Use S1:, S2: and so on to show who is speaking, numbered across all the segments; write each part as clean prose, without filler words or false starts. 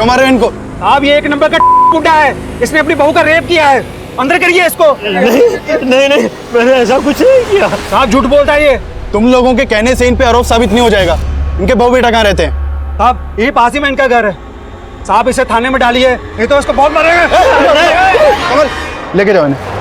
S1: क्यों मारे हो इनको?
S2: साहब ये एक नंबर का गुंडा है, इसने अपनी बहू का रेप किया है, अंदर करिए इसको।
S3: नहीं नहीं, मैंने ऐसा कुछ नहीं किया।
S2: साहब झूठ बोलता है ये।
S1: तुम लोगों के कहने से इन पे आरोप साबित नहीं हो जाएगा। इनके बहू बेटा कहाँ रहते हैं?
S2: साहब यही पास ही में इनका घर है। साहब इसे थाने में डालिए, नहीं तो इसको बहुत मारेंगे।
S1: कमल लेके जाओ इन्हें।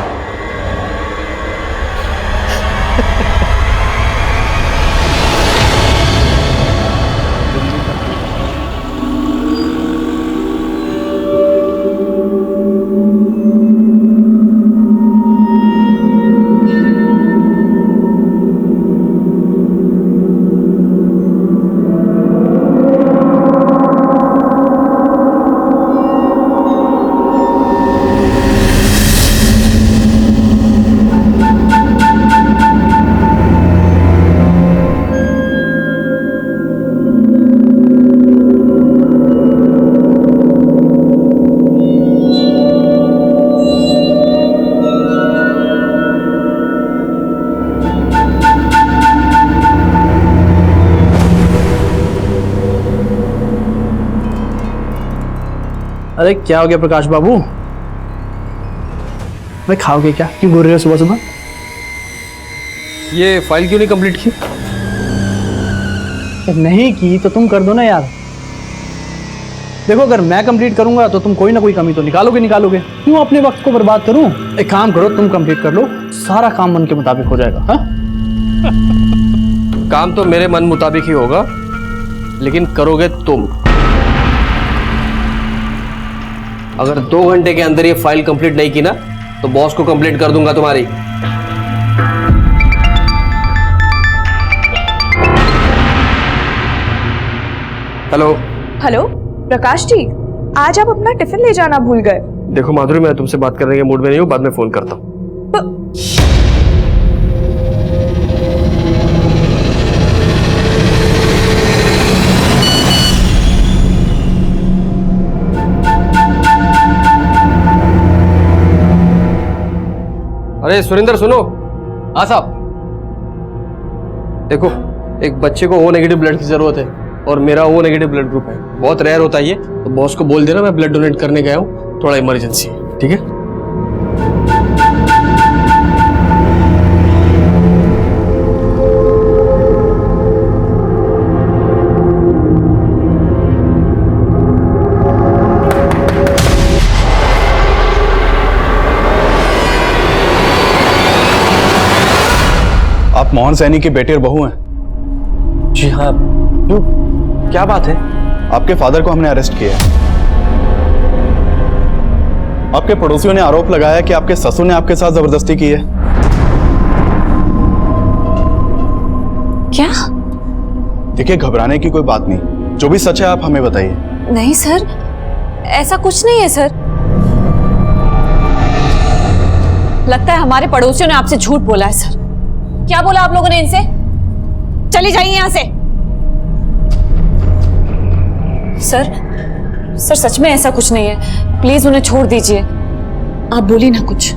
S3: अरे क्या हो गया प्रकाश बाबू? भाई खाओगे क्या? क्यों बोल रहे हो सुबह सुबह?
S4: ये फाइल क्यों नहीं कंप्लीट की?
S3: नहीं की तो तुम कर दो ना यार। देखो अगर मैं कंप्लीट करूंगा तो तुम कोई ना कोई कमी तो निकालोगे। क्यों अपने वक्त को बर्बाद करूं? एक काम करो, तुम कंप्लीट कर लो, सारा काम मन के मुताबिक हो जाएगा। हाँ?
S4: काम तो मेरे मन मुताबिक ही होगा, लेकिन करोगे तुम। अगर 2 घंटे के अंदर ये फाइल कंप्लीट नहीं की ना तो बॉस को कंप्लेंट कर दूंगा तुम्हारी। हेलो
S5: हेलो प्रकाश जी, आज आप अपना टिफिन ले जाना भूल गए।
S4: देखो माधुरी, मैं तुमसे बात करने के मूड में नहीं हूँ, बाद में फोन करता हूँ। अरे सुरेंद्र सुनो। हाँ साहब। देखो एक बच्चे को O नेगेटिव ब्लड की जरूरत है और मेरा O नेगेटिव ब्लड ग्रुप है, बहुत रेयर होता है ये, तो बॉस को बोल देना मैं ब्लड डोनेट करने गया हूँ, थोड़ा इमरजेंसी है, ठीक है?
S1: आप मोहन सैनी की बेटी और बहू हैं?
S4: जी हाँ। क्यों, क्या बात है?
S1: आपके फादर को हमने अरेस्ट किया है। आपके पड़ोसियों ने आरोप लगाया कि आपके ससुर ने आपके साथ जबरदस्ती की है।
S5: क्या?
S1: देखिए घबराने की कोई बात नहीं, जो भी सच है आप हमें बताइए।
S5: नहीं सर, ऐसा कुछ नहीं है सर। लगता है हमारे पड़ोसियों ने आपसे झूठ बोला है सर। क्या बोला आप लोगों ने इनसे? चली जाइए यहां से। सर सच में ऐसा कुछ नहीं है, प्लीज उन्हें छोड़ दीजिए। आप बोलिए ना कुछ।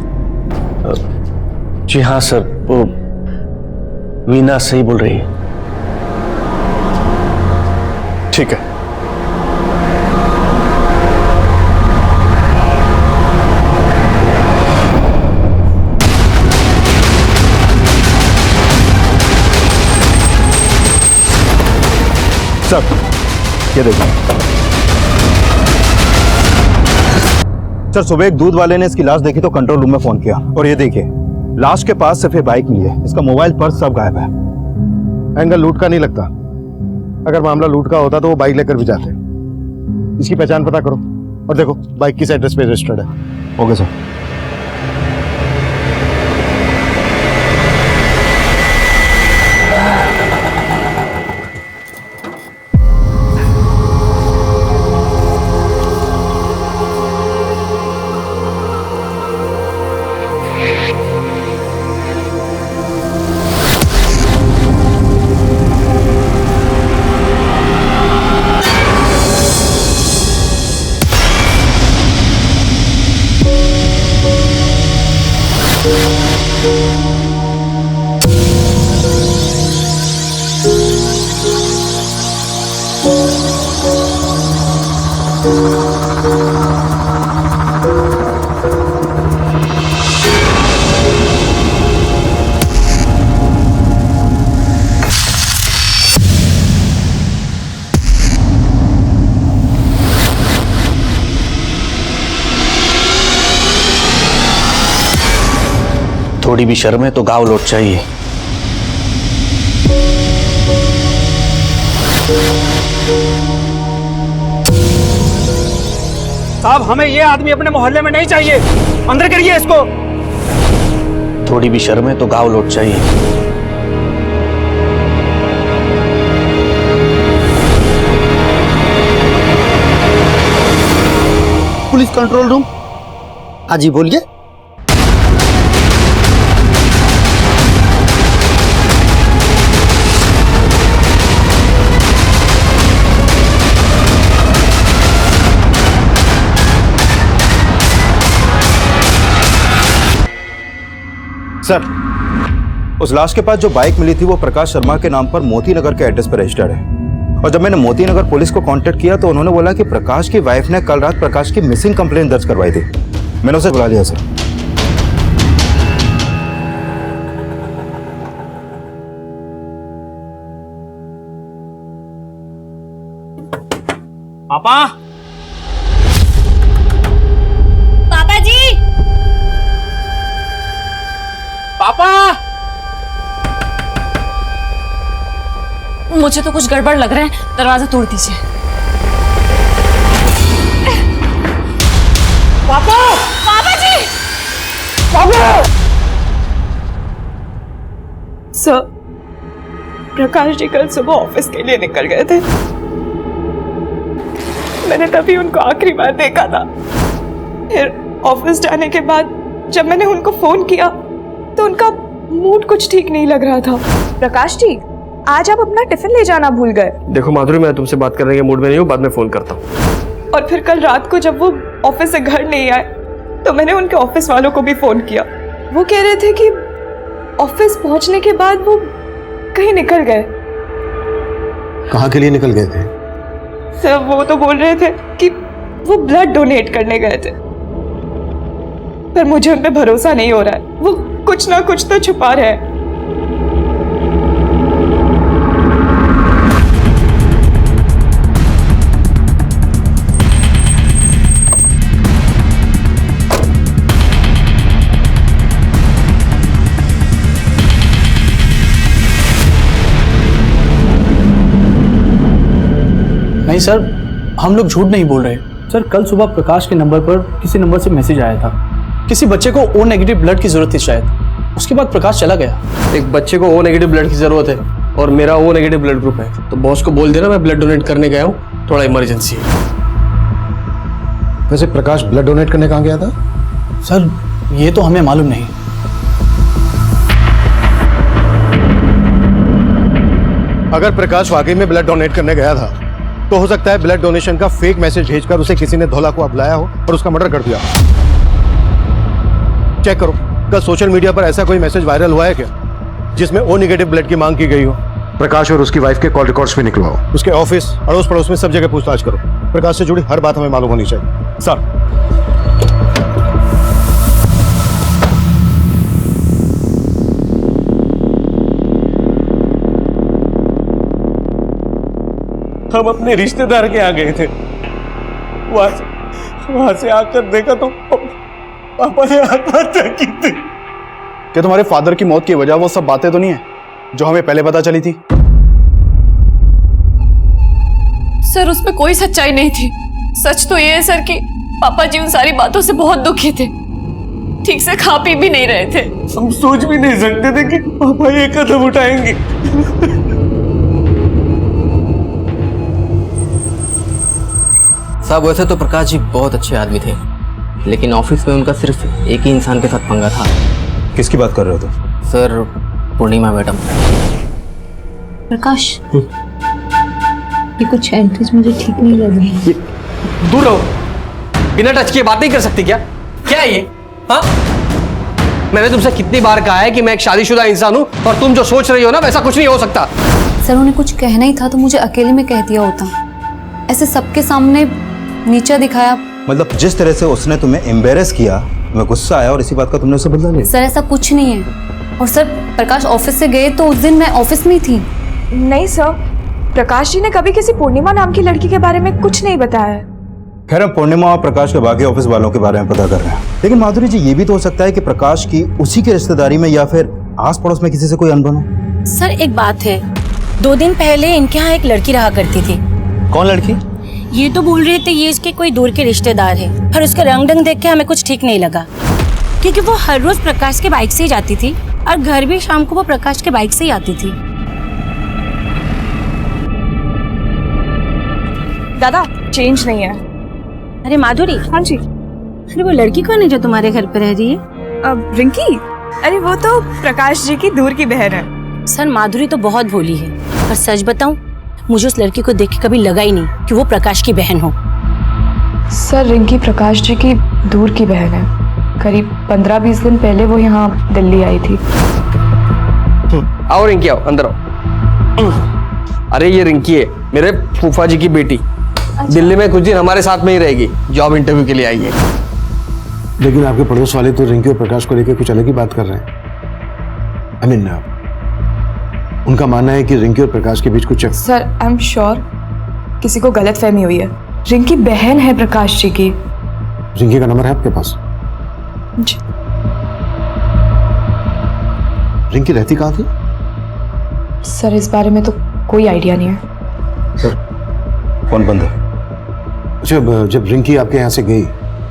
S3: जी हाँ सर, वो वीना सही बोल रही है।
S1: ठीक है। सर ये देखिए सर, सुबह एक दूध वाले ने इसकी लाश देखी तो कंट्रोल रूम में फोन किया, और ये देखिए लाश के पास सिर्फ ये बाइक मिली है, इसका मोबाइल पर्स सब गायब है।
S6: एंगल लूट का नहीं लगता। अगर मामला लूट का होता तो वो बाइक लेकर भी जाते। इसकी पहचान पता करो और देखो बाइक किस एड्रेस पे रजिस्टर्ड है।
S1: Okay sir.
S7: थोड़ी भी शर्म है तो गाँव लौट चाहिए।
S2: साहब हमें ये आदमी अपने मोहल्ले में नहीं चाहिए, अंदर करिए इसको।
S7: थोड़ी भी शर्म है तो गाँव लौट चाहिए।
S6: Police control room. हाँ जी बोलिए।
S1: सर, उस लाश के पास जो बाइक मिली थी वो प्रकाश शर्मा के नाम पर मोती नगर के एड्रेस पर रजिस्टर्ड है। और जब मैंने मोती नगर पुलिस को कांटेक्ट किया तो उन्होंने बोला कि प्रकाश की वाइफ ने कल रात प्रकाश की मिसिंग कंप्लेंट दर्ज करवाई थी। मैंने उसे बुला लिया सर।
S2: पापा,
S5: पापा जी,
S2: पापा,
S5: मुझे तो कुछ गड़बड़ लग रहा है, दरवाजा तोड़ दीजिए।
S2: पापा,
S5: पापा जी!
S2: पापा!
S8: सर, प्रकाश जी कल सुबह ऑफिस के लिए निकल गए थे। मैंने तभी उनको आखिरी बार देखा था। फिर ऑफिस जाने के बाद जब मैंने उनको फोन किया तो उनका मूड कुछ ठीक नहीं लग रहा था। प्रकाश जी, आज आप अपना टिफिन ले जाना भूल गए।
S4: देखो माधुरी, मैं तुमसे बात करने के मूड में नहीं हूँ, बाद में फोन करता हूँ।
S8: और फिर कल रात को जब वो ऑफिस से घर नहीं आए तो मैंने उनके ऑफिस वालों को भी फोन किया। वो कह रहे थे कि ऑफिस पहुंचने के बाद वो कहीं निकल गए।
S6: कहाँ के लिए निकल गए थे?
S8: सर, वो तो बोल रहे थे कि वो ब्लड डोनेट करने गए थे, पर मुझे उन पे भरोसा नहीं हो रहा है। वो कुछ ना कुछ तो छुपा रहे हैं।
S3: नहीं सर, हम लोग झूठ नहीं बोल रहे। सर, कल सुबह प्रकाश के नंबर पर किसी नंबर से मैसेज आया था। किसी बच्चे को ओ नेगेटिव ब्लड की जरूरत थी शायद। उसके बाद प्रकाश चला गया।
S4: एक बच्चे को ओ नेगेटिव ब्लड की जरूरत है और मेरा ओ नेगेटिव ब्लड ग्रुप है, तो बॉस को बोल देना मैं ब्लड डोनेट करने गया हूँ, थोड़ा इमरजेंसी है।
S6: वैसे प्रकाश ब्लड डोनेट करने कहाँ गया था?
S3: सर, ये तो हमें मालूम नहीं।
S6: अगर प्रकाश वाकई में ब्लड डोनेट करने गया था तो हो सकता है ब्लड डोनेशन का फेक मैसेज भेजकर उसे किसी ने धोला को बुलाया हो और उसका मर्डर कर दिया। चेक करो, कल सोशल मीडिया पर ऐसा कोई मैसेज वायरल हुआ है क्या जिसमें ओ नेगेटिव ब्लड की मांग की गई हो? प्रकाश और उसकी वाइफ के कॉल रिकॉर्ड्स भी निकलवाओ। उसके ऑफिस, अड़ोस पड़ोस में सब जगह पूछताछ करो। प्रकाश से जुड़ी हर बात हमें मालूम होनी चाहिए। सर,
S9: हम अपने रिश्तेदार के आ गए थे। वहां से आकर देखा तो पापा ने आत्महत्या की थी।
S3: क्या तुम्हारे फादर की मौत की वजह वो सब बातें तो नहीं है जो हमें पहले पता चली थी?
S5: सर, उसमें कोई सच्चाई नहीं थी। सच तो ये है सर कि पापा जी उन सारी बातों से बहुत दुखी थे, ठीक से खा पी भी नहीं रहे थे।
S9: हम सोच भी नहीं सकते थे कि पापा ये कदम उठाएंगे।
S10: साहब, वैसे तो प्रकाश जी बहुत अच्छे आदमी थे, लेकिन ऑफिस में उनका सिर्फ एक ही इंसान के साथ पंगा था।
S1: किसकी बात कर रहे हो तुम?
S10: सर, पूर्णिमा मैडम।
S11: प्रकाश, ये कुछ एंट्रीज मुझे ठीक नहीं लग रही।
S4: दूर रहो, बिना टच किए बात नहीं कर सकती क्या? क्या है ये? हाँ, मैंने तुमसे कितनी बार कहा है कि मैं एक शादीशुदा इंसान हूँ और तुम जो सोच रही हो ना वैसा कुछ नहीं हो सकता।
S11: सर, उन्हें कुछ कहना ही था तो मुझे अकेले में कह दिया होता। ऐसे सबके सामने नीचा दिखाया,
S1: मतलब जिस तरह से उसने तुम्हें एम्बेरस किया, मैं गुस्सा आया और इसी बात का तुमने उससे बदला लिया।
S11: सर ऐसा कुछ नहीं है। और सर प्रकाश ऑफिस से गए तो उस दिन मैं ऑफिस में ही थी।
S8: नहीं सर, प्रकाश जी ने कभी किसी पूर्णिमा नाम की लड़की के बारे में कुछ नहीं बताया है।
S1: खैर हम पूर्णिमा और प्रकाश के बाकी ऑफिस वालों के बारे में पता कर रहे हैं, लेकिन माधुरी जी ये भी तो हो सकता है कि प्रकाश की उसी की रिश्तेदारी में या फिर आस पड़ोस में किसी से कोई अनबन हो।
S11: सर एक बात है, 2 दिन पहले इनके यहाँ एक लड़की रहा करती थी।
S7: कौन लड़की?
S11: ये तो बोल रहे थे ये इसके कोई दूर के रिश्तेदार है, पर उसका रंग ढंग देख के हमें कुछ ठीक नहीं लगा, क्योंकि वो हर रोज प्रकाश के बाइक से ही जाती थी और घर भी शाम को वो प्रकाश के बाइक से ही आती थी।
S8: दादा चेंज नहीं है।
S11: अरे माधुरी।
S8: हाँ जी।
S11: अरे वो लड़की कौन है जो तुम्हारे घर पे रह रही है?
S8: अब रिंकी, अरे वो तो प्रकाश जी की दूर की बहन है।
S11: सर माधुरी तो बहुत भोली है, पर सच बताऊं मुझे उस लड़की को देख के कभी लगा ही नहीं कि वो प्रकाश की बहन हो।
S8: सर रिंकी प्रकाश जी की दूर की बहन है। करीब 15-20 दिन पहले वो यहाँ दिल्ली आई थी।
S4: आओ रिंकी, आओ अंदर आओ। अरे ये रिंकी है, मेरे फूफा जी की बेटी। दिल्ली में कुछ दिन हमारे साथ में ही रहेगी, जॉब इंटरव्यू के लिए आई है।
S6: लेकिन आपके पड़ोस वाले तो रिंकी और प्रकाश को लेकर कुछ अलग ही बात कर रहे हैं। आई मीन उनका मानना है कि रिंकी और प्रकाश के बीच कुछ।
S8: सर आई एम श्योर किसी को गलतफहमी हुई है। रिंकी बहन है प्रकाश जी की।
S6: रिंकी का नंबर है आपके पास?
S8: जी।
S6: रिंकी रहती कहाँ थी?
S8: सर इस बारे में तो कोई आइडिया नहीं है।
S1: सर फोन बंद है।
S6: अच्छा, जब रिंकी आपके यहाँ से गई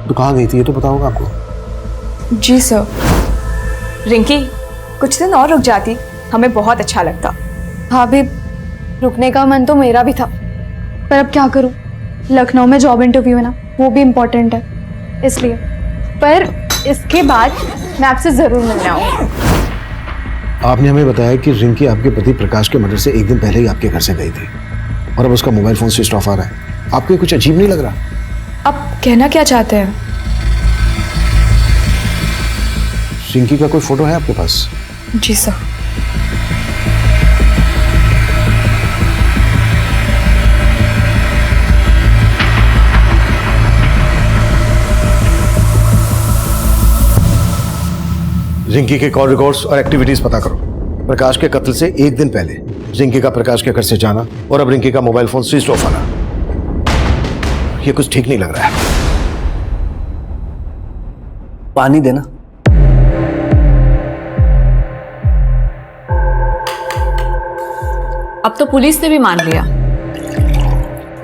S6: तो कहाँ गई थी ये तो पता होगा आपको?
S8: जी सर। रिंकी कुछ दिन और रुक जाती, हमें बहुत अच्छा लगता।
S5: हाँ भी रुकने का मन तो मेरा भी था, पर अब क्या करूं, लखनऊ में जॉब इंटरव्यू है ना, वो भी इम्पोर्टेंट है इसलिए। पर इसके बाद मैं आपसे जरूर मिलने आऊंगी।
S6: आपने हमें बताया कि रिंकी आपके पति प्रकाश के मर्डर से 1 दिन पहले ही आपके घर से गई थी और अब उसका मोबाइल फोन स्विच ऑफ आ रहा है। आपको ये कुछ अजीब नहीं लग रहा?
S8: आप कहना क्या चाहते हैं?
S6: रिंकी का कोई फोटो है आपके पास?
S8: जी सर।
S6: रिंकी के कॉल रिकॉर्ड्स और एक्टिविटीज पता करो। प्रकाश के कत्ल से 1 दिन पहले रिंकी का प्रकाश के घर से जाना और अब रिंकी का मोबाइल फोन स्विच ऑफ आना, ये कुछ ठीक नहीं लग रहा है।
S7: पानी देना।
S5: अब तो पुलिस ने भी मान लिया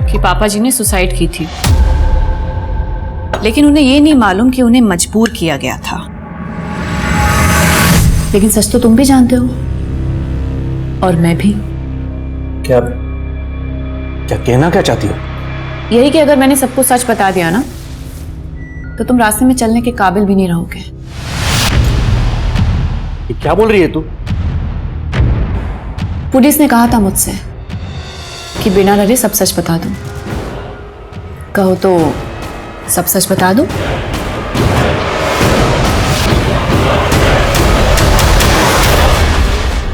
S5: कि पापा जी ने सुसाइड की थी, लेकिन उन्हें ये नहीं मालूम कि उन्हें मजबूर किया गया था। लेकिन सच तो तुम भी जानते हो और मैं भी।
S7: क्या क्या कहना क्या चाहती हो?
S5: यही कि अगर मैंने सबको सच बता दिया ना, तो तुम रास्ते में चलने के काबिल भी नहीं रहोगे।
S7: ये क्या बोल रही है तू?
S5: पुलिस ने कहा था मुझसे कि बिना डरे सब सच बता दूं। कहो तो सब सच बता दूं?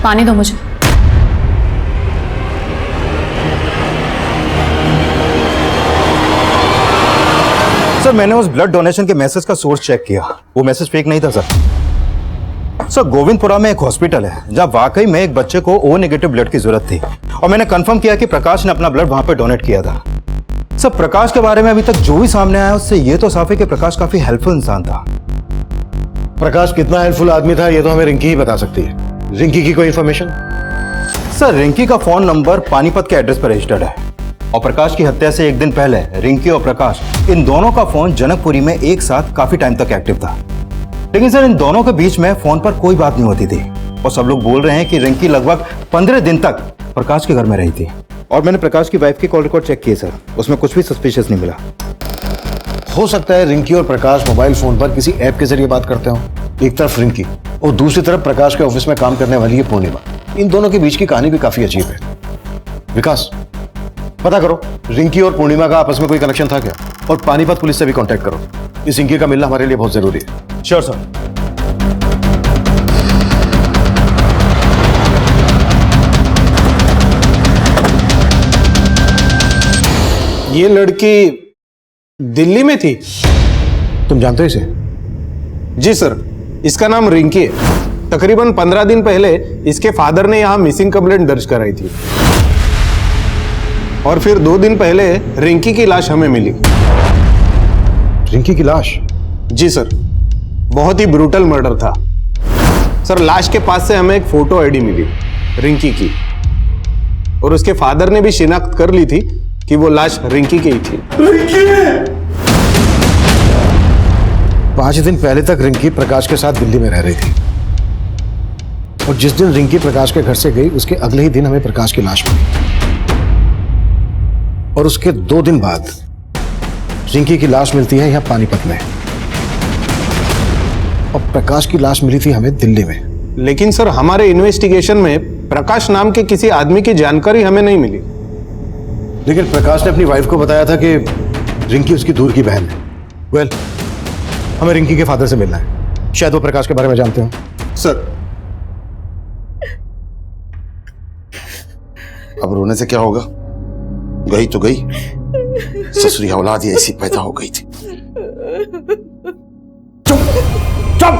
S5: पानी दो मुझे।
S1: सर मैंने उस ब्लड डोनेशन के मैसेज का सोर्स चेक किया, वो मैसेज फेक नहीं था सर। गोविंदपुरा में एक हॉस्पिटल है जहां वाकई में एक बच्चे को ओ नेगेटिव ब्लड की जरूरत थी और मैंने कंफर्म किया कि प्रकाश ने अपना ब्लड वहां पे डोनेट किया था। सर प्रकाश के बारे में अभी तक जो भी सामने आया उससे ये तो साफ है कि प्रकाश काफी हेल्पफुल इंसान था।
S6: प्रकाश कितना हेल्पफुल आदमी था ये तो हमें रिंकी ही बता सकती है। रिंकी की कोई इंफॉर्मेशन?
S1: सर रिंकी का फोन नंबर पानीपत के एड्रेस पर रजिस्टर्ड है और प्रकाश की हत्या से 1 दिन पहले रिंकी और प्रकाश इन दोनों का फोन जनकपुरी में एक साथ काफी टाइम तक एक्टिव था। लेकिन सर इन दोनों के बीच में फोन पर कोई बात नहीं होती थी और सब लोग बोल रहे हैं कि रिंकी लगभग 15 दिन तक प्रकाश के घर में रही थी। और मैंने प्रकाश की वाइफ की कॉल रिकॉर्ड चेक किए सर, उसमें कुछ भी सस्पिशियस नहीं मिला।
S6: हो सकता है रिंकी और प्रकाश मोबाइल फोन पर किसी ऐप के जरिए बात करते हो। एक तरफ रिंकी और दूसरी तरफ प्रकाश के ऑफिस में काम करने वाली है पूर्णिमा। इन दोनों के बीच की कहानी भी काफी अजीब है। विकास पता करो रिंकी और पूर्णिमा का आपस में कोई कनेक्शन था क्या, और पानीपत पुलिस से भी कांटेक्ट करो। इस रिंकी का मिलना हमारे लिए बहुत जरूरी है।
S1: Sure sir.
S6: ये लड़की दिल्ली में थी? तुम जानते हो इसे?
S12: जी सर, इसका नाम रिंकी है। तकरीबन 15 दिन पहले इसके फादर ने यहाँ मिसिंग कंप्लेंट दर्ज कराई थी और फिर 2 दिन पहले रिंकी की लाश हमें मिली।
S6: रिंकी की लाश?
S12: जी सर, बहुत ही ब्रूटल मर्डर था सर। लाश के पास से हमें एक फोटो आईडी मिली रिंकी की, और उसके फादर ने भी शिनाख्त कर ली थी कि वो लाश रिंकी की ही थी।
S6: 5 दिन पहले तक रिंकी प्रकाश के साथ दिल्ली में रह रही थी, और जिस दिन रिंकी प्रकाश के घर से गई उसके अगले ही दिन हमें प्रकाश की लाश मिली, और उसके 2 दिन बाद रिंकी की लाश मिलती है यहां पानीपत में, और प्रकाश की लाश मिली थी हमें दिल्ली में।
S12: लेकिन सर, हमारे इन्वेस्टिगेशन में प्रकाश नाम के किसी आदमी की जानकारी हमें नहीं मिली।
S6: लेकिन प्रकाश ने अपनी वाइफ को बताया था कि रिंकी उसकी दूर की बहन है। वेल, हमें रिंकी के फादर से मिलना है, शायद वो प्रकाश के बारे में जानते हो।
S12: सर,
S13: अब रोने से क्या होगा? गई तो गई, ससुरी औलाद ही ऐसी पैदा हो गई थी। चुप!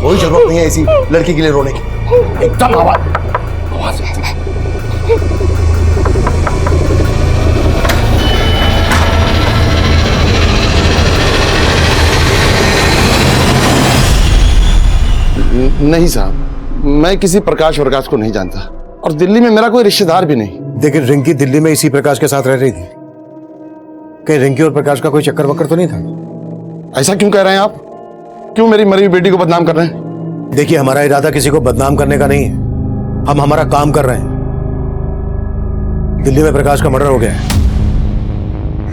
S13: कोई जरूरत नहीं है ऐसी लड़की के लिए रोने की। एकदम आवाज आती है। नहीं साहब, मैं किसी प्रकाश को नहीं जानता, और दिल्ली में मेरा कोई रिश्तेदार भी नहीं।
S6: लेकिन रिंकी दिल्ली में इसी प्रकाश के साथ रह रही थी। कहीं रिंकी और प्रकाश का कोई चक्कर वक्कर तो नहीं था?
S13: ऐसा क्यों कह रहे हैं आप? क्यों मेरी मरी हुई बेटी को बदनाम कर रहे हैं?
S6: देखिए, हमारा इरादा किसी को बदनाम करने का नहीं है, हम हमारा काम कर रहे हैं। दिल्ली में प्रकाश का मर्डर हो गया है।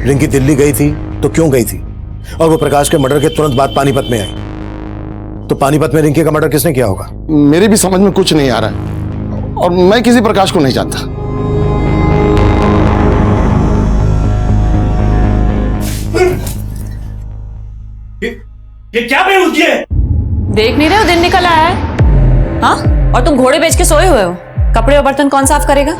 S6: रिंकी दिल्ली गई थी तो क्यों गई थी? और वो प्रकाश के मर्डर के तुरंत बाद पानीपत में आई, तो पानीपत में रिंकी का मर्डर किसने किया होगा?
S13: मेरी भी समझ में कुछ नहीं आ रहा है, और मैं किसी प्रकाश को नहीं जानता।
S9: ये क्या बेहुदी है?
S11: देख नहीं रहे हो दिन निकल आया है? हाँ, और तुम घोड़े बेच के सोए हुए हो। कपड़े और बर्तन कौन साफ करेगा?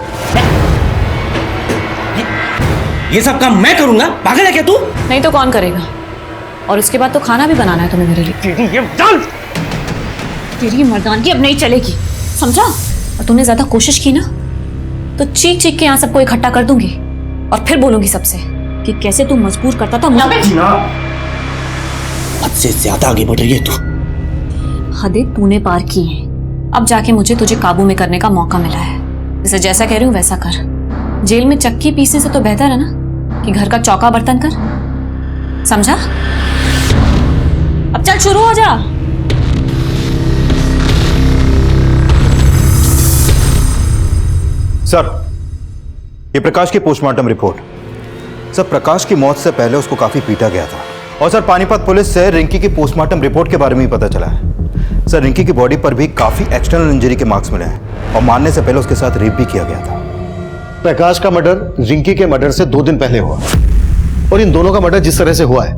S9: ये सब काम मैं करूंगा? पागल है क्या तू?
S11: नहीं तो कौन करेगा? और उसके बाद तो खाना भी बनाना है तुम्हें मेरे लिए। तेरी मर्दानगी अब नहीं चलेगी, समझा? और तुमने ज्यादा कोशिश की ना तो चीख चीख के यहाँ सबको इकट्ठा कर दूंगी, और फिर बोलूंगी सबसे कि कैसे तू मजबूर करता था।
S9: हद से ज्यादा आगे बढ़ रही है तू।
S11: हदें तूने पार की हैं। अब जाके मुझे तुझे काबू में करने का मौका मिला है। जैसे जैसा कह रही हूँ वैसा कर। जेल में चक्की पीसने से तो बेहतर है ना कि घर का चौका बर्तन कर, समझा? अब चल शुरू हो जा।
S1: सर, ये प्रकाश की पोस्टमार्टम रिपोर्ट। सर, प्रकाश की मौत से पहले उसको काफी पीटा गया था, और सर पानीपत पुलिस से रिंकी की पोस्टमार्टम रिपोर्ट के बारे में ही पता चला है। सर, रिंकी की बॉडी पर भी काफी एक्सटर्नल इंजरी के मार्क्स मिले हैं, और मारने से पहले उसके साथ रेप भी किया गया था।
S6: प्रकाश का मर्डर रिंकी के मर्डर से 2 दिन पहले हुआ, और इन दोनों का मर्डर जिस तरह से हुआ है,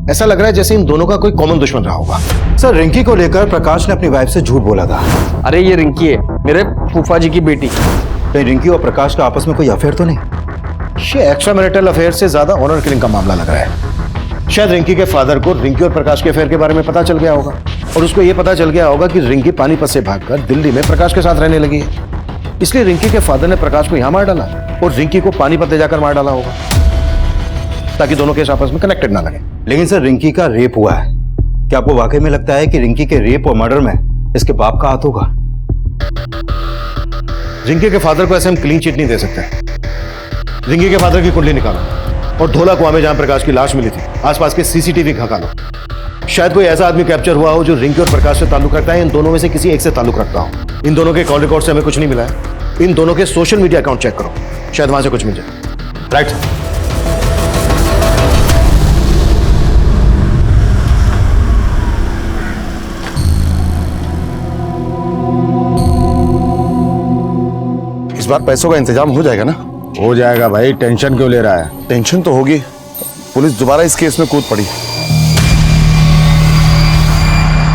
S6: ऐसा लग रहा है जैसे इन दोनों का कोई कॉमन दुश्मन रहा होगा।
S1: सर, रिंकी को लेकर प्रकाश ने अपनी वाइफ से झूठ बोला था।
S4: अरे ये रिंकी है, मेरे फूफा जी की बेटी।
S1: कहीं रिंकी और प्रकाश का आपस में कोई अफेयर तो नहीं?
S6: ये एक्स्ट्रा मैरिटल अफेयर से ज्यादा ऑनर किलिंग का मामला लग रहा है। शायद रिंकी के फादर को रिंकी और प्रकाश के अफेयर के बारे में पता चल गया होगा, और उसको यह पता चल गया होगा कि रिंकी पानीपत से भागकर दिल्ली में प्रकाश के साथ रहने लगी है। इसलिए रिंकी के फादर ने प्रकाश को यहां मार डाला और रिंकी को पानीपत ले जाकर मार डाला होगा, ताकि दोनों केस आपस में कनेक्टेड ना लगे।
S1: लेकिन सर, रिंकी का रेप हुआ है। क्या आपको वाकई में लगता है कि रिंकी के रेप और मर्डर में इसके बाप का हाथ होगा?
S6: रिंकी के फादर को ऐसे हम क्लीन चिट नहीं दे सकते। रिंकी के फादर की कुंडली निकालो, और धोला कुआं में जहां प्रकाश की लाश मिली थी आसपास के सीसीटीवी खंगालो। शायद कोई ऐसा आदमी कैप्चर हुआ हो जो रिंकी और प्रकाश से ताल्लुक रखता है, इन दोनों में से किसी एक से ताल्लुक रखता हो। इन दोनों के कॉल रिकॉर्ड से हमें कुछ नहीं मिला है। इन दोनों के सोशल मीडिया अकाउंट चेक करो, शायद वहां से कुछ मिल जाए। राइट।
S13: इस बार पैसों का इंतजाम हो जाएगा ना?
S6: हो जाएगा भाई, टेंशन क्यों ले रहा है?
S13: टेंशन तो होगी, पुलिस दोबारा इस केस में कूद पड़ी।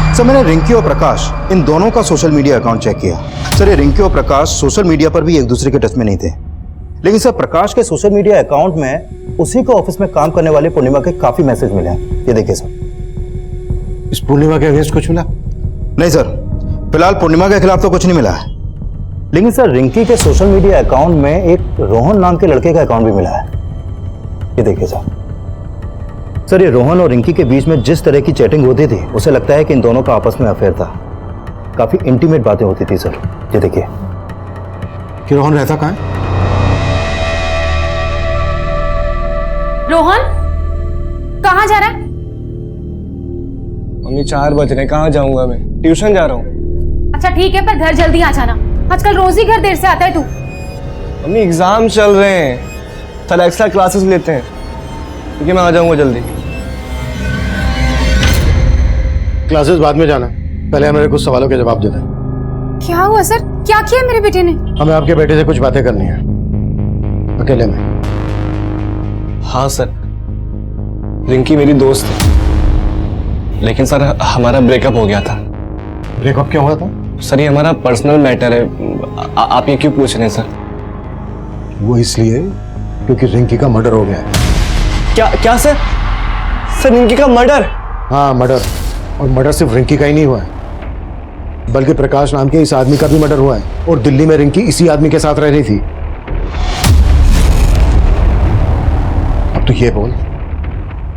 S1: सर, मैंने रिंकी और प्रकाश इन दोनों का सोशल मीडिया अकाउंट चेक किया। सर, ये रिंकी और प्रकाश सोशल मीडिया पर भी एक दूसरे के टच में नहीं थे, लेकिन सर प्रकाश के सोशल मीडिया अकाउंट में उसी के ऑफिस में काम करने वाली पूर्णिमा के काफी मैसेज मिले हैं। ये देखिए सर।
S6: इस पूर्णिमा के अगेंस्ट कुछ मिला?
S1: नहीं सर, फिलहाल पूर्णिमा के खिलाफ तो कुछ नहीं मिला है, लेकिन सर रिंकी के सोशल मीडिया अकाउंट में एक रोहन नाम के लड़के का अकाउंट भी मिला है। ये देखिए सर, ये रोहन और रिंकी के बीच में जिस तरह की चैटिंग होती थी, उसे लगता है कि इन दोनों का आपस में अफेयर था। काफी इंटीमेट बातें होती थी सर। ये देखिए।
S6: कि रोहन रहता कहाँ है?
S11: रोहन कहाँ जा रहा है?
S9: मम्मी 4 बज रहे, कहाँ जाऊंगा मैं? ट्यूशन जा रहा हूँ।
S11: अच्छा ठीक है, पर घर जल्दी आ जाना। आजकल रोज ही घर देर से आता है तू।
S9: मम्मी एग्जाम चल रहे हैं, कल एक्स्ट्रा क्लासेस लेते हैं, ठीक है मैं आ जाऊंगा जल्दी।
S6: क्लासेस बाद में जाना, पहले मेरे कुछ सवालों के जवाब देना।
S5: क्या हुआ सर? क्या किया मेरे बेटे ने?
S6: हमें आपके बेटे से कुछ बातें करनी है, अकेले में।
S9: हाँ सर, रिंकी मेरी दोस्त है, लेकिन सर हमारा ब्रेकअप हो गया था।
S6: ब्रेकअप क्यों हुआ था?
S9: सर ये हमारा पर्सनल मैटर है, आप ये क्यों पूछ रहे हैं सर?
S6: वो इसलिए क्योंकि रिंकी का मर्डर हो गया है।
S9: क्या सर? सर रिंकी का मर्डर?
S6: हाँ मर्डर, और मर्डर सिर्फ रिंकी का ही नहीं हुआ है, बल्कि प्रकाश नाम के इस आदमी का भी मर्डर हुआ है, और दिल्ली में रिंकी इसी आदमी के साथ रह रही थी। अब तो ये बोल,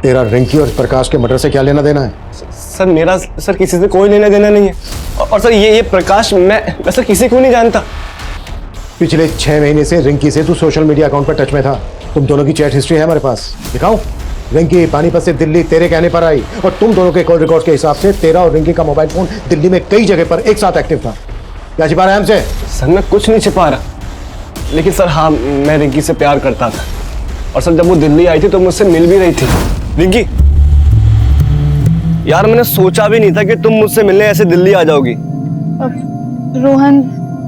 S6: तेरा रिंकी और प्रकाश के मर्डर से क्या लेना देना है?
S9: सर मेरा सर किसी से कोई लेना देना नहीं है, और सर ये प्रकाश मैं सर किसी को नहीं जानता।
S6: पिछले 6 महीने से रिंकी से तू सोशल मीडिया अकाउंट पर टच में था। तुम दोनों की चैट हिस्ट्री है हमारे पास, दिखाऊं? रिंकी पानीपत से दिल्ली तेरे कहने पर आई, और तुम दोनों के कॉल रिकॉर्ड के हिसाब से तेरा और रिंकी का मोबाइल फोन दिल्ली में कई जगह पर एक साथ एक्टिव था। क्या छिपा रहा है हमसे?
S9: सर मैं कुछ नहीं छिपा रहा, लेकिन सर हाँ मैं रिंकी से प्यार करता था, और सर जब वो दिल्ली आई थी तो मुझसे मिल भी रही थी। रिंकी यार, मैंने सोचा भी नहीं था कि तुम मुझसे मिलने ऐसे दिल्ली आ जाओगी।
S5: रोहन,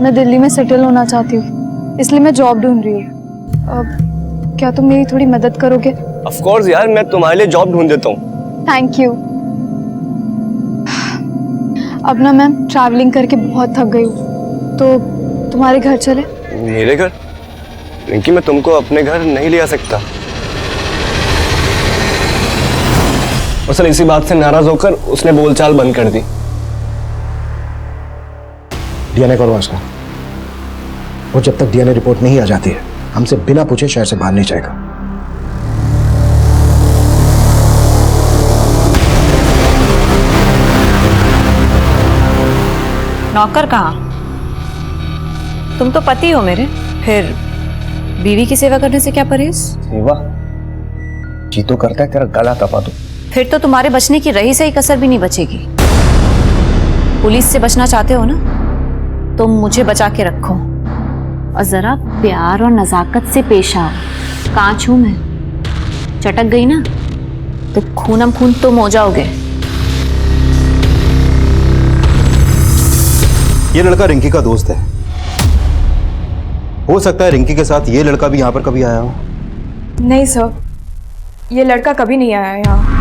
S5: मैं दिल्ली में सेटल होना चाहती हूँ, इसलिए मैं जॉब ढूंढ रही हूँ। क्या तुम मेरी थोड़ी मदद करोगे?
S9: ऑफ कोर्स यार, मैं तुम्हारे लिए जॉब ढूंढ देता हूँ।
S5: Thank you. अब ना मैं ट्रैवलिंग करके बहुत थक गई हूँ, तो तुम्हारे घर चले?
S9: मेरे घर? रिंकी मैं तुमको अपने घर नहीं ले आ सकता, और सर इसी बात से नाराज होकर उसने बोलचाल बंद कर दी।
S6: डीएनए करवा उसका, और जब तक डीएनए रिपोर्ट नहीं आ जाती है, हमसे बिना पूछे शहर से बाहर नहीं जाएगा।
S11: नौकर कहाँ? तुम तो पति हो मेरे, फिर बीवी की सेवा करने से क्या परहेज?
S7: सेवा जी तो करता है तेरा गला दबा दो।
S11: फिर तो तुम्हारे बचने की रही सही कसर भी नहीं बचेगी। पुलिस से बचना चाहते हो ना, तो मुझे बचा के रखो, और जरा प्यार और नजाकत से पेश आओ। कांच हूं मैं, चटक गई ना तो खूनम खून तुम हो जाओगे।
S1: ये लड़का रिंकी का दोस्त है, हो सकता है रिंकी के साथ ये लड़का भी यहाँ पर कभी आया हो।
S8: नहीं सर, ये लड़का कभी नहीं आया यहाँ।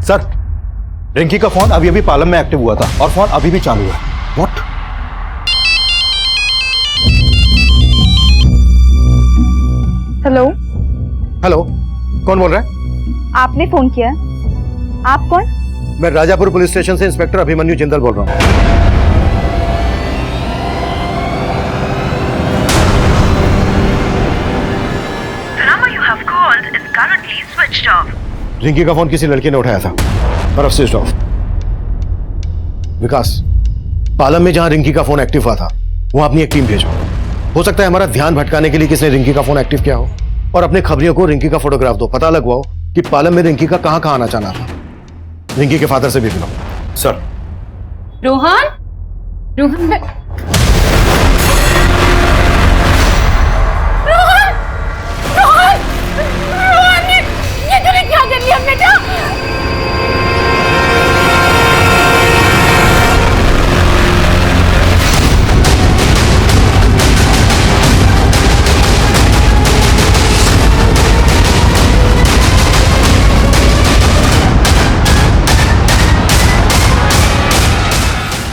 S1: सर, रिंकी का फोन अभी अभी पालम में एक्टिव हुआ था, और फोन अभी भी चालू है। व्हाट?
S5: हेलो।
S6: हेलो, कौन बोल रहा है?
S5: आपने फोन किया? आप कौन?
S6: मैं राजापुर पुलिस स्टेशन से इंस्पेक्टर अभिमन्यु जिंदल बोल रहा हूँ। रिंकी का फोन किसी लड़के ने उठाया था, और अब स्विच ऑफ। विकास, पालम में जहां रिंकी का फोन एक्टिव हुआ था, वहां अपनी एक टीम भेजो। हो सकता है हमारा ध्यान भटकाने के लिए किसने रिंकी का फोन एक्टिव किया हो, और अपने खबरियों को रिंकी का फोटोग्राफ दो, पता लगवाओ कि पालम में रिंकी का कहां आना जाना था। रिंकी के फादर से भी मिलो।
S1: सर।
S11: रोहन, रोहन क्या कर लिया बेटा?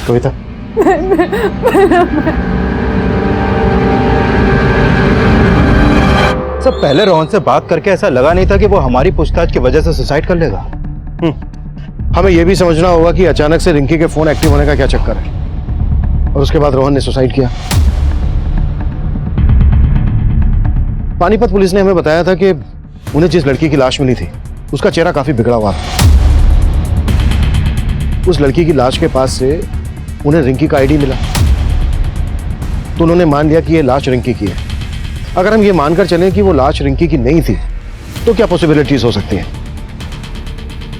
S6: कविता,
S1: सब पहले रोहन से बात करके ऐसा लगा नहीं था कि वो हमारी पूछताछ की वजह से सुसाइड कर लेगा।
S6: हमें यह भी समझना होगा कि अचानक से रिंकी के फोन एक्टिव होने का क्या चक्कर है और उसके बाद रोहन ने सुसाइड किया। पानीपत पुलिस ने हमें बताया था कि उन्हें जिस लड़की की लाश मिली थी उसका चेहरा काफी बिगड़ा हुआ था। उस लड़की की लाश के पास से उन्हें रिंकी का आईडी मिला, तो उन्होंने मान लिया कि यह लाश रिंकी की है। अगर हम ये मानकर चलें कि वो लाश रिंकी की नहीं थी तो क्या पॉसिबिलिटीज हो सकती हैं?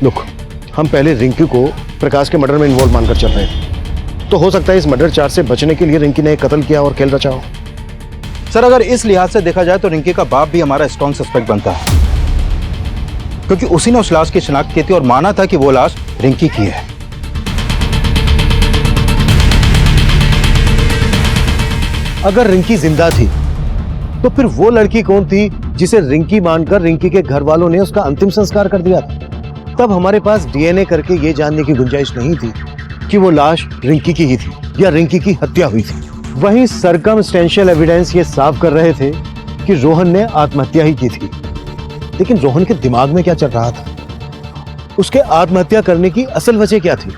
S6: लुक, हम पहले रिंकी को प्रकाश के मर्डर में इन्वॉल्व मानकर चल रहे थे, तो हो सकता है इस मर्डर चार्ज से बचने के लिए रिंकी ने एक कत्ल किया और खेल रचा हो।
S1: सर, अगर इस लिहाज से देखा जाए तो रिंकी का बाप भी हमारा स्ट्रॉन्ग सस्पेक्ट बनता है, क्योंकि उसी ने उस लाश की शिनाख्त की थी और माना था कि वो लाश रिंकी की है।
S6: अगर रिंकी जिंदा थी तो फिर वो लड़की कौन थी जिसे रिंकी मानकर रिंकी के घर वालों ने उसका अंतिम संस्कार कर दिया था? तब हमारे पास डीएनए करके ये जानने की गुंजाइश नहीं थी कि वो लाश रिंकी की ही थी या रिंकी की हत्या हुई थी। वहीं सर्कमस्टेंशियल एविडेंस ये साफ कर रहे थे कि रोहन ने आत्महत्या ही की थी। लेकिन रोहन के दिमाग में क्या चल रहा था? उसके आत्महत्या करने की असल वजह क्या थी?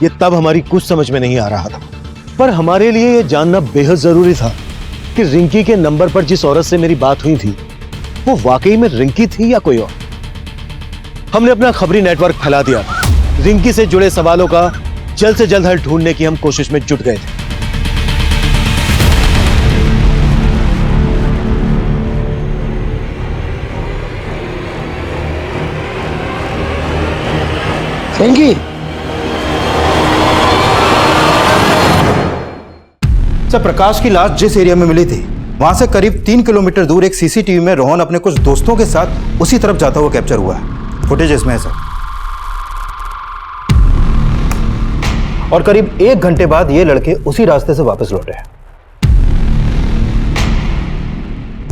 S6: ये तब हमारी कुछ समझ में नहीं आ रहा था। पर हमारे लिए ये जानना बेहद जरूरी था कि रिंकी के नंबर पर जिस औरत से मेरी बात हुई थी वो वाकई में रिंकी थी या कोई और। हमने अपना खबरी नेटवर्क फैला दिया। रिंकी से जुड़े सवालों का जल्द से जल्द हल ढूंढने की हम कोशिश में जुट गए थे।
S13: रिंकी,
S1: सर, प्रकाश की लाश जिस एरिया में मिली थी वहां से करीब 3 किलोमीटर दूर एक सीसीटीवी में रोहन अपने कुछ दोस्तों के साथ उसी तरफ जाता हुआ कैप्चर हुआ है। फुटेज इसमें है सर। और करीब 1 घंटे बाद ये लड़के उसी रास्ते से वापस लौटे।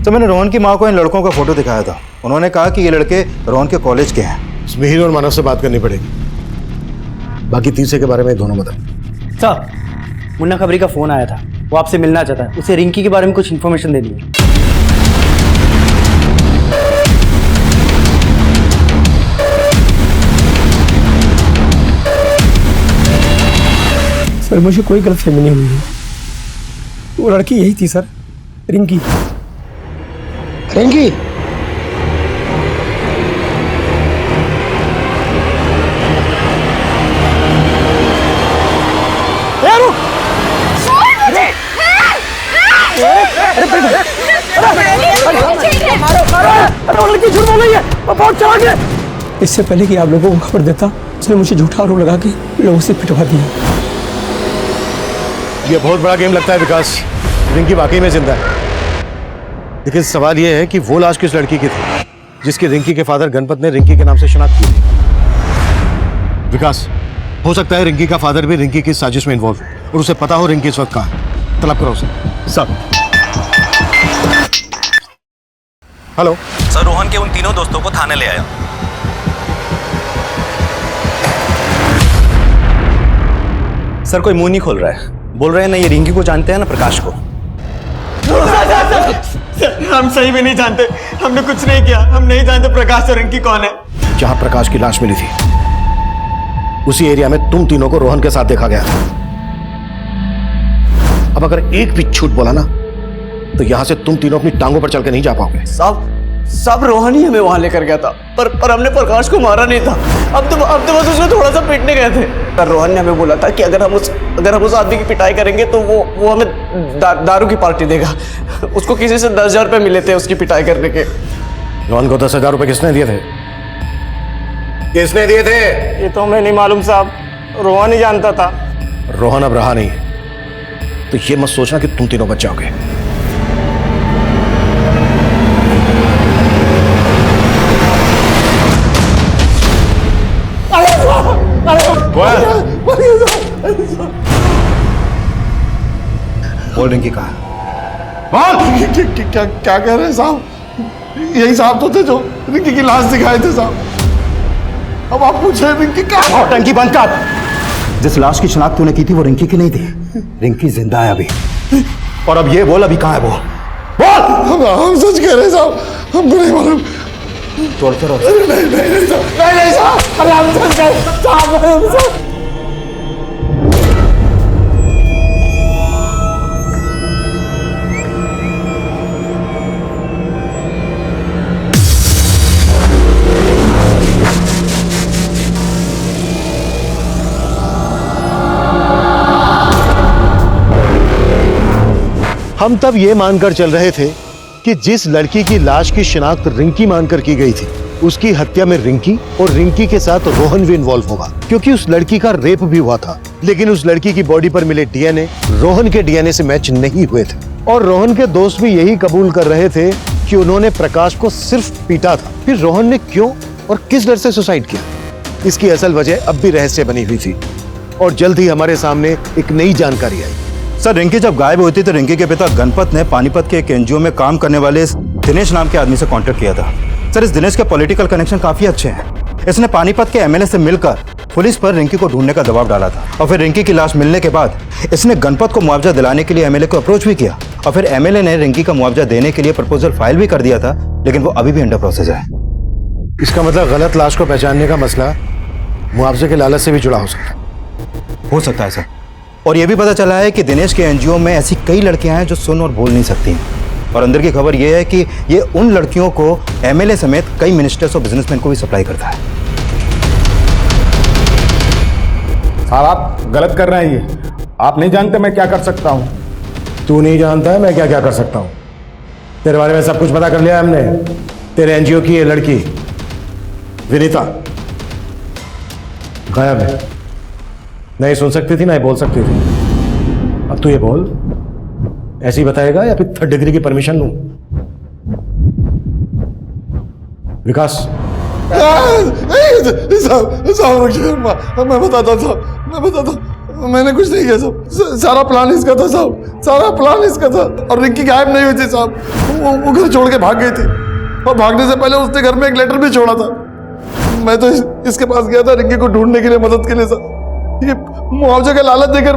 S1: तो मैंने रोहन की मां को इन लड़कों का फोटो दिखाया था। उन्होंने कहा कि ये लड़के रोहन के कॉलेज के हैं।
S6: मिहिर और मानव से बात करनी पड़ेगी। बाकी तीसरे के बारे में दोनों बता।
S3: सर, मुन्ना खबरी का फोन आया था, वो आपसे मिलना चाहता है। उसे रिंकी के बारे में कुछ इन्फॉर्मेशन देनी है।
S2: सर, मुझे कोई गलतफहमी नहीं हुई है। वो लड़की यही थी सर, रिंकी।
S13: रिंकी,
S2: इससे पहले कि आप लोगों को खबर देता, उसने मुझे झूठा आरोप लगा के लोगों से पिटवा दिया।
S6: ये बहुत बड़ा गेम लगता है विकास। रिंकी वाकई में जिंदा है, लेकिन सवाल यह है कि वो लाश किस लड़की की थी जिसकी रिंकी के फादर गणपत ने रिंकी के नाम से शिनाख्त की थी। विकास, हो सकता है रिंकी का फादर भी रिंकी की साजिश में इन्वॉल्व है और उसे पता हो रिंकी इस वक्त कहाँ है। तलब करो उसे।
S1: सब
S7: हेलो सर, रोहन के उन तीनों दोस्तों को थाने ले आया।
S10: सर, कोई मुंह नहीं खोल रहा है। बोल रहे हैं ना ये रिंकी को जानते हैं ना प्रकाश को।
S9: हम सही में नहीं जानते, हमने कुछ नहीं किया। हम नहीं जानते प्रकाश और रिंकी कौन है।
S6: जहां प्रकाश की लाश मिली थी उसी एरिया में तुम तीनों को रोहन के साथ देखा गया था। अब अगर एक भी झूठ बोला ना तो यहां से तुम तीनों अपनी टांगों पर चल के नहीं जा पाओगे।
S9: सब रोहन ही हमें वहां लेकर गया था, पर हमने प्रकाश को मारा नहीं था। अब तो बस उसमें थोड़ा सा पीटने गए थे। पर रोहन ने हमें बोला था कि अगर हम उस आदमी की पिटाई करेंगे तो वो हमें दारू की पार्टी देगा। उसको किसी से 10,000 रुपए मिले थे उसकी पिटाई करने के।
S6: रोहन को 10,000 रुपए किसने दिए थे? किसने दिए थे?
S9: ये तो हमें नहीं मालूम साहब, रोहन ही जानता था।
S6: रोहन अब रहा नहीं, तो ये मत सोचना कि तुम तीनों बच जाओगे।
S1: बोल रिंकी कहाँ?
S13: क्या कह रहे हैं साहब? यही साहब तो थे जो रिंकी की लाश दिखाए थे साहब। अब आप पूछ रहे हैं रिंकी कहाँ?
S1: और टंकी बंद कर। जिस लाश की शिनाख्त तूने की थी वो रिंकी की नहीं थी। रिंकी जिंदा है अभी। और अब ये बोल, अभी कहाँ है वो? बोल।
S13: हम सच कह रहे हैं साहब, हमको नहीं मालूम।
S1: तोड़ते रहो।
S13: नहीं नहीं नहीं साहब, नहीं नहीं साहब, अरे हम सच कह रहे हैं साहब। हम तब ये मानकर चल रहे थे कि जिस लड़की की लाश की शिनाख्त रिंकी मानकर की गई थी, उसकी हत्या में रिंकी और रिंकी के साथ रोहन भी इन्वॉल्व होगा, क्योंकि उस लड़की का रेप भी हुआ था। लेकिन उस लड़की की बॉडी पर मिले डीएनए रोहन के डीएनए से मैच नहीं हुए थे, और रोहन के दोस्त भी यही कबूल कर रहे थे कि उन्होंने प्रकाश को सिर्फ पीटा था। फिर रोहन ने क्यों और किस डर से सुसाइड किया, इसकी असल वजह अब भी रहस्य बनी हुई थी, और जल्द ही हमारे सामने एक नई जानकारी आई।
S1: सर, रिंकी जब गायब हुई थी तो रिंकी के पिता गणपत ने पानीपत के एक एनजीओ में काम करने वाले इस दिनेश नाम के आदमी से कांटेक्ट किया था। सर, इस दिनेश के पॉलिटिकल कनेक्शन काफी अच्छे हैं। इसने पानीपत के एमएलए से मिलकर पुलिस पर रिंकी को ढूंढने का दबाव डाला था, और फिर रिंकी की लाश मिलने के बाद इसने गणपत को मुआवजा दिलाने के लिए एमएलए को अप्रोच भी किया, और फिर एमएलए ने रिंकी का मुआवजा देने के लिए प्रपोजल फाइल भी कर दिया था, लेकिन वो अभी भी अंडर प्रोसेस है।
S6: इसका मतलब गलत लाश को पहचानने का मसला मुआवजे के लालच से भी जुड़ा हो सकता है
S1: सर। और ये भी पता चला है कि दिनेश के एनजीओ में ऐसी कई लड़कियां हैं जो सुन और बोल नहीं सकती, और अंदर की खबर ये है कि ये उन लड़कियों को एमएलए समेत कई मिनिस्टर्स और बिजनेसमैन को भी सप्लाई करता है।
S14: साहब, आप गलत कर रहे हैं। ये आप नहीं जानते मैं क्या कर सकता हूँ।
S6: तू नहीं जानता है मैं क्या क्या कर सकता हूँ। तेरे बारे में सब कुछ पता कर लिया हमने। तेरे एनजीओ की ये लड़की विनीता गायब है, नहीं सुन सकती थी ना ही बोल सकती थी। अब तू ये बोल, ऐसे ही बताएगा या फिर 3rd डिग्री की परमिशन लूं? विकास
S13: साहब, मैं बताता साहब, मैंने कुछ नहीं किया साहब। सारा प्लान इसका था साहब, सारा प्लान इसका था। और रिंकी गायब नहीं हुई थी साहब, वो घर छोड़ के भाग गई थी, और भागने से पहले उसने घर में एक लेटर भी छोड़ा था। मैं तो इसके पास गया था रिंकी को ढूंढने के लिए, मदद के लिए साहब। ये मुआवजे का लालच देकर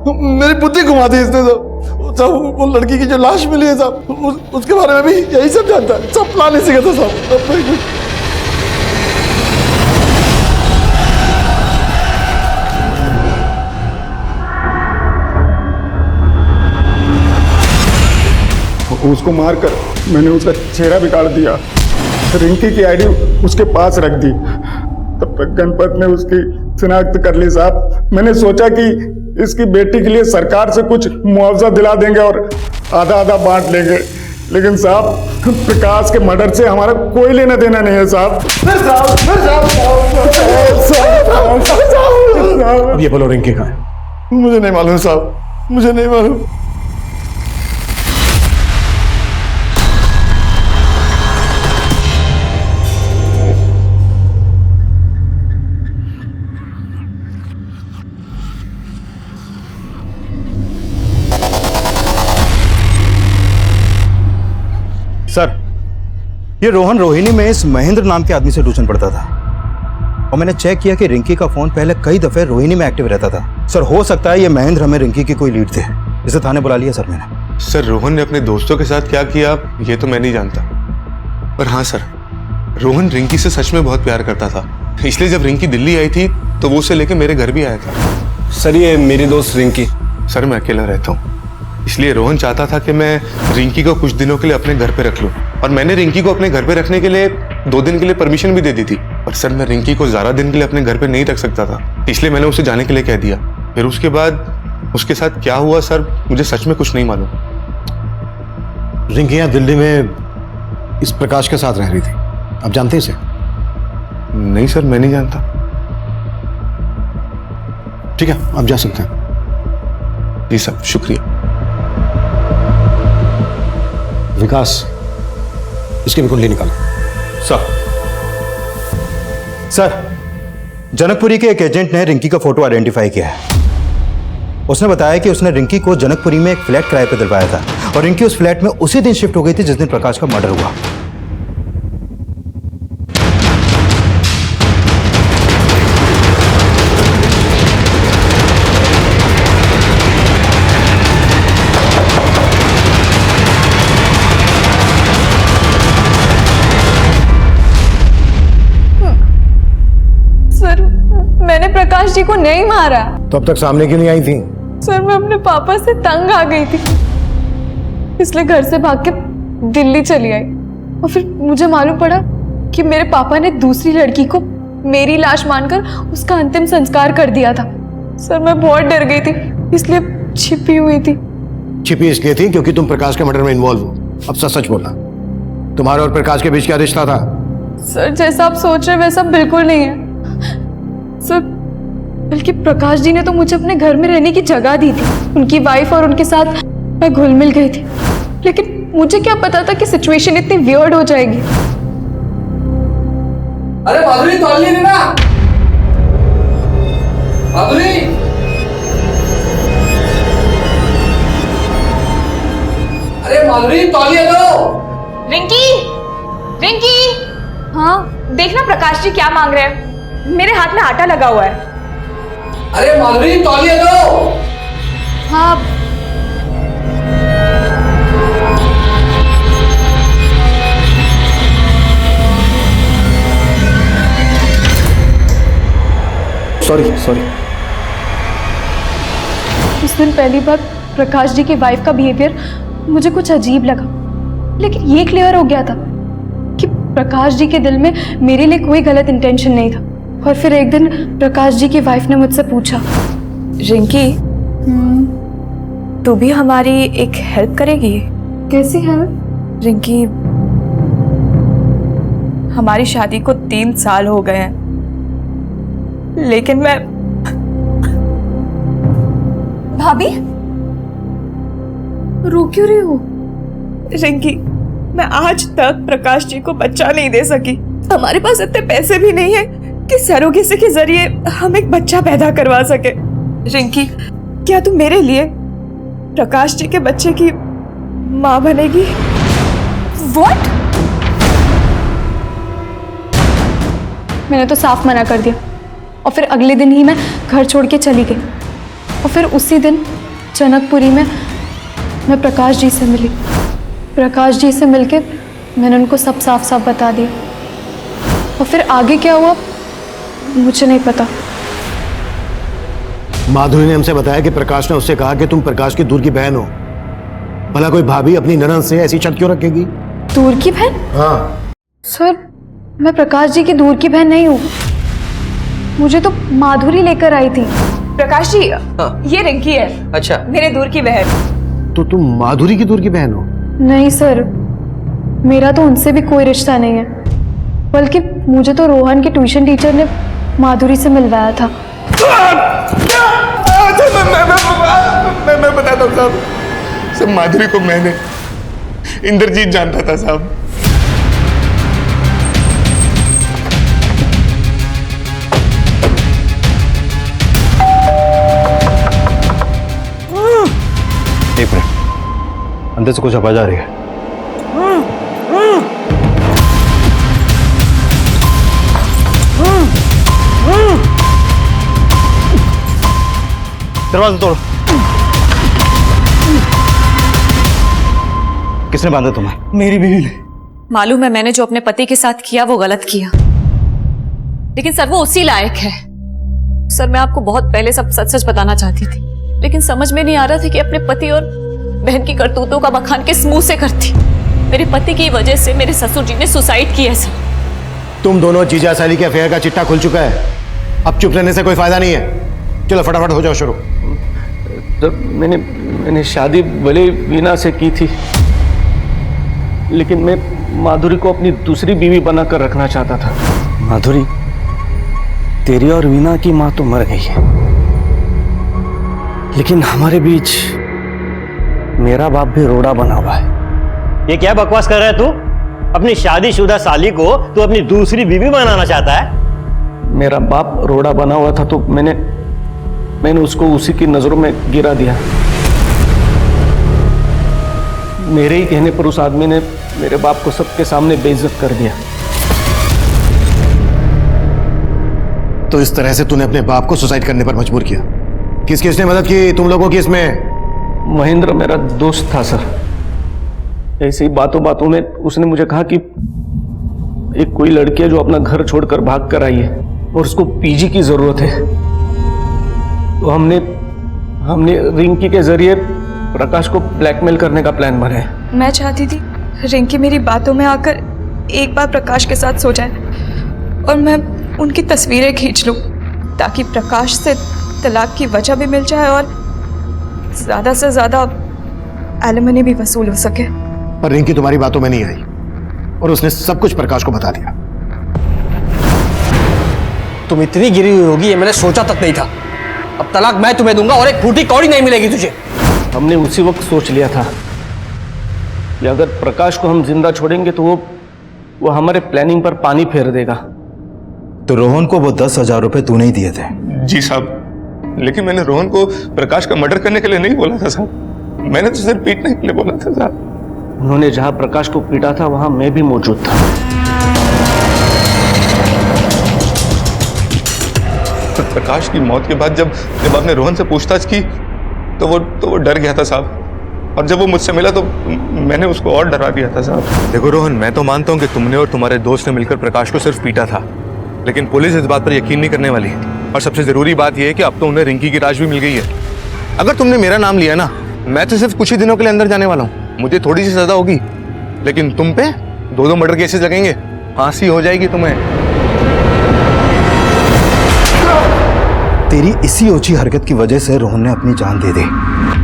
S13: मेरी बुद्धि घुमा दी इसने साहब। वो लड़की की जो लाश मिली है साहब, उसके बारे में भी यही सब जानता है। सब प्लान इसी का था साहब।
S14: उसको मारकर मैंने उसका चेहरा बिगाड़ दिया, रिंकी की आईडी उसके पास रख दी। तब तक गणपत ने उसकी शिनाख्त कर ली साहब। मैंने सोचा कि इसकी बेटी के लिए सरकार से कुछ मुआवजा दिला देंगे और आधा आधा बांट लेंगे, लेकिन साहब प्रकाश के मर्डर से हमारा कोई लेना देना नहीं है साहब।
S6: अब ये बोलो रिंकी कहाँ है?
S13: मुझे नहीं मालूम साहब, मुझे नहीं मालूम।
S1: सर, ये रोहन रोहिणी में इस महेंद्र नाम के आदमी से ट्यूशन पढ़ता था, और मैंने चेक किया कि रिंकी का फोन पहले कई दफे रोहिणी में एक्टिव रहता था। सर, हो सकता है ये महेंद्र हमें रिंकी की कोई लीड थे। इसे थाने बुला लिया सर मैंने।
S15: सर, रोहन ने अपने दोस्तों के साथ क्या किया ये तो मैं नहीं जानता, पर हाँ सर, रोहन रिंकी से सच में बहुत प्यार करता था, इसलिए जब रिंकी दिल्ली आई थी तो वो उसे लेके मेरे घर भी आया था।
S12: सर, ये मेरी दोस्त रिंकी।
S15: सर, मैं अकेला रहता हूँ, इसलिए रोहन चाहता था कि मैं रिंकी को कुछ दिनों के लिए अपने घर पे रख लूं, और मैंने रिंकी को अपने घर पे रखने के लिए 2 दिन के लिए परमिशन भी दे दी थी। और सर, मैं रिंकी को ज्यादा दिन के लिए अपने घर पे नहीं रख सकता था, इसलिए मैंने उसे जाने के लिए कह दिया। फिर उसके बाद उसके साथ क्या हुआ सर, मुझे सच में कुछ नहीं मालूम।
S6: रिंकी यहाँ दिल्ली में इस प्रकाश के साथ रह रही थी, आप जानते हैं इसे?
S15: नहीं सर, मैं नहीं जानता।
S6: ठीक है, आप जा सकते हैं।
S15: जी सर, शुक्रिया।
S6: विकास, इसकी भी कुंडली निकालो।
S1: सर, जनकपुरी के एक एजेंट ने रिंकी का फोटो आइडेंटिफाई किया है। उसने बताया कि उसने रिंकी को जनकपुरी में एक फ्लैट किराए पर दिलवाया था, और रिंकी उस फ्लैट में उसी दिन शिफ्ट हो गई थी जिस दिन प्रकाश का मर्डर हुआ।
S8: जी को नहीं मारा।
S6: तो अब तक सामने क्यों नहीं आई थी?
S8: सर मैं अपने पापा से तंग आ गई थी, इसलिए घर से भाग के दिल्ली चली आई। और फिर मुझे मालूम पड़ा कि मेरे पापा ने दूसरी लड़की को मेरी लाश मानकर उसका अंतिम संस्कार कर दिया था। सर मैं बहुत डर गई थी, इसलिए छिपी हुई थी।
S6: छिपी इसलिए थी क्योंकि तुम प्रकाश के मर्डर में इन्वॉल्व हो। अब सच सच बोलना, तुम्हारे और प्रकाश के बीच क्या रिश्ता था?
S8: सर जैसा आप सोच रहे वैसा बिल्कुल नहीं है सर, बल्कि प्रकाश जी ने तो मुझे अपने घर में रहने की जगह दी थी। उनकी वाइफ और उनके साथ मैं घुल मिल गई थी, लेकिन मुझे क्या पता था कि सिचुएशन इतनी वियर्ड हो जाएगी।
S4: अरे माधुरी तौलिए देना, माधुरी। अरे माधुरी तौलिए दो।
S8: रिंकी, रिंकी। हाँ देखना प्रकाश जी क्या मांग रहे हैं, मेरे हाथ में आटा लगा हुआ है।
S4: अरे माधुरी तौलिए दो।
S8: हाँ
S6: सॉरी।
S5: उस दिन पहली बार प्रकाश जी की वाइफ का बिहेवियर मुझे कुछ अजीब लगा, लेकिन ये क्लियर हो गया था कि प्रकाश जी के दिल में मेरे लिए कोई गलत इंटेंशन नहीं था। और फिर एक दिन प्रकाश जी की वाइफ ने मुझसे पूछा,
S8: रिंकी तू भी हमारी एक हेल्प करेगी?
S5: कैसी हेल्प?
S8: रिंकी हमारी शादी को 3 साल हो गए हैं, लेकिन मैं
S5: भाभी रो क्यों रही हो?
S8: रिंकी मैं आज तक प्रकाश जी को बच्चा नहीं दे सकी। हमारे पास इतने पैसे भी नहीं है कि सरोगेसी के जरिए हम एक बच्चा पैदा करवा सके। रिंकी क्या तू मेरे लिए प्रकाश जी के बच्चे की माँ बनेगी?
S5: What? मैंने तो साफ मना कर दिया और फिर अगले दिन ही मैं घर छोड़ के चली गई। और फिर उसी दिन जनकपुरी में मैं प्रकाश जी से मिली। प्रकाश जी से मिलके मैंने उनको सब साफ साफ बता दिया। और फिर आगे क्या हुआ मुझे नहीं पता।
S6: माधुरी ने हमसे बताया कि प्रकाश ने उससे कहा कि तुम प्रकाश की दूर की बहन हो। भला कोई भाभी अपनी ननद से ऐसी शर्त क्यों रखेगी?
S5: दूर की बहन?
S6: हाँ
S5: सर मैं प्रकाश जी की दूर की बहन नहीं हूँ, मुझे तो माधुरी लेकर आई थी।
S8: प्रकाश जी ये रिंकी है।
S4: अच्छा
S8: मेरे दूर की बहन।
S6: तो तुम माधुरी की दूर की बहन हो?
S5: नहीं सर, मेरा तो उनसे भी कोई रिश्ता नहीं है, बल्कि मुझे तो रोहन के ट्यूशन टीचर ने माधुरी से मिलवाया था।
S15: मैं बताता हूँ साहब, सब माधुरी को मैंने इंद्रजीत जानता था साहब।
S1: एक मिनट, अंदर से कुछ आवाज आ रही है। दरवाजा तोड़ो। किसने बांधा तुम्हें?
S11: मेरी बीवी ने। मालूम है मैंने जो अपने पति के साथ किया वो गलत किया, लेकिन सर वो उसी लायक है। सर मैं आपको बहुत पहले सब सच सच बताना चाहती थी, लेकिन समझ में नहीं आ रहा था कि अपने पति और बहन की करतूतों का बखान किस मुंह से करती। मेरे पति की वजह से मेरे ससुर जी ने सुसाइड किया सर।
S6: तुम दोनों जीजा साली के अफेयर का चिट्टा खुल चुका है, अब चुप रहने से कोई फायदा नहीं है। चलो फटाफट हो जाओ शुरू।
S12: तो मैंने शादी भले वीना से की थी, लेकिन मैं माधुरी को अपनी दूसरी बीवी बनाकर रखना चाहता था।
S7: माधुरी, तेरी और वीना की माँ तो मर गई है, लेकिन हमारे बीच मेरा बाप भी रोड़ा बना हुआ है।
S16: ये क्या बकवास कर रहा है तू? अपनी शादीशुदा साली को तू अपनी दूसरी बीवी बनाना चाहता है?
S12: मेरा बाप रोड़ा बना हुआ था तो मैंने उसको उसी की नजरों में गिरा दिया। मेरे ही कहने पर उस आदमी ने मेरे बाप को सबके सामने बेइज्जत कर दिया।
S6: तो इस तरह से तूने अपने बाप को सुसाइड करने पर मजबूर किया। किसने मदद की तुम लोगों की इसमें?
S12: महेंद्र मेरा दोस्त था सर। ऐसे ही बातों बातों में उसने मुझे कहा कि एक कोई लड़की है जो अपना घर छोड़कर भाग कर आई है और उसको पीजी की जरूरत है।
S16: तो हमने रिंकी के जरिए प्रकाश को ब्लैकमेल करने का प्लान बनाया।
S8: मैं चाहती थी रिंकी मेरी बातों में आकर एक बार प्रकाश के साथ सो जाए और मैं उनकी तस्वीरें खींच लूं ताकि प्रकाश से तलाक की वजह भी मिल जाए और ज़्यादा से ज़्यादा एलिमनी भी वसूल हो सके।
S6: पर रिंकी तुम्हारी बातों में नहीं आई और उसने सब कुछ प्रकाश को बता दिया।
S4: तुम इतनी गिरी हुई होगी ये मैंने सोचा तक नहीं था। अब तलाक मैं तुम्हें दूंगा और एक फूटी कौड़ी नहीं मिलेगी तुझे।
S16: हमने उसी वक्त सोच लिया था कि अगर प्रकाश को हम जिंदा छोड़ेंगे तो वो हमारे प्लानिंग पर पानी फेर देगा।
S1: तो रोहन को वो 10,000 रुपए तूने ही दिए थे?
S15: जी साहब, लेकिन मैंने रोहन को प्रकाश का मर्डर करने के लिए नहीं बोला था साहब। मैंने तो सिर्फ पीटने के लिए बोला था साहब।
S16: उन्होंने जहां प्रकाश को पीटा था वहां मैं भी मौजूद था।
S15: प्रकाश की मौत के बाद जब आपने रोहन से पूछताछ की तो वो डर गया था साहब, और जब वो मुझसे मिला तो मैंने उसको और डरा दिया था साहब। देखो रोहन, मैं तो मानता हूँ कि तुमने और तुम्हारे दोस्त ने मिलकर प्रकाश को सिर्फ पीटा था, लेकिन पुलिस इस बात पर यकीन नहीं करने वाली। और सबसे जरूरी बात यह है कि अब तो उन्हें रिंकी की लाश भी मिल गई है। अगर तुमने मेरा नाम लिया ना, मैं तो सिर्फ कुछ ही दिनों के लिए अंदर जाने वाला हूँ, मुझे थोड़ी सी सजा होगी, लेकिन तुम पे 2-2 मर्डर केसेस लगेंगे, फांसी हो जाएगी तुम्हें।
S1: तेरी इसी ओछी हरकत की वजह से रोहन ने अपनी जान दे दी।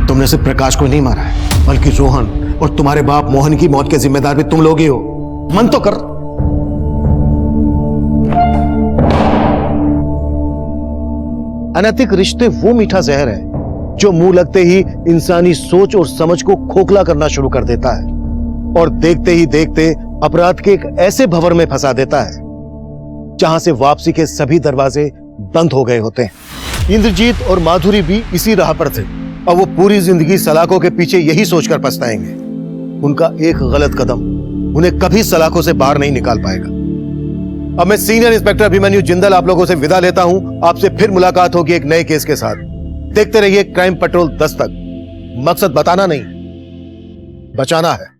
S6: तुमने सिर्फ प्रकाश को नहीं मारा है, बल्कि रोहन और तुम्हारे बाप मोहन की मौत के जिम्मेदार भी तुम लोग ही हो। मन तो कर। अनैतिक रिश्ते वो मीठा जहर है जो मुंह लगते ही इंसानी सोच और समझ को खोखला करना शुरू कर देता है और देखते ही देखते अपराध के एक ऐसे भंवर में फंसा देता है जहां से वापसी के सभी दरवाजे बंद हो गए होते हैं। इंद्रजीत और माधुरी भी इसी राह पर थे और वो पूरी जिंदगी सलाखों के पीछे यही सोचकर पछताएंगे। उनका एक गलत कदम उन्हें कभी सलाखों से बाहर नहीं निकाल पाएगा। अब मैं सीनियर इंस्पेक्टर अभिमन्यु जिंदल आप लोगों से विदा लेता हूं। आपसे फिर मुलाकात होगी एक नए केस के साथ। देखते रहिए क्राइम पेट्रोल 10 तक। मकसद बताना नहीं, बचाना है।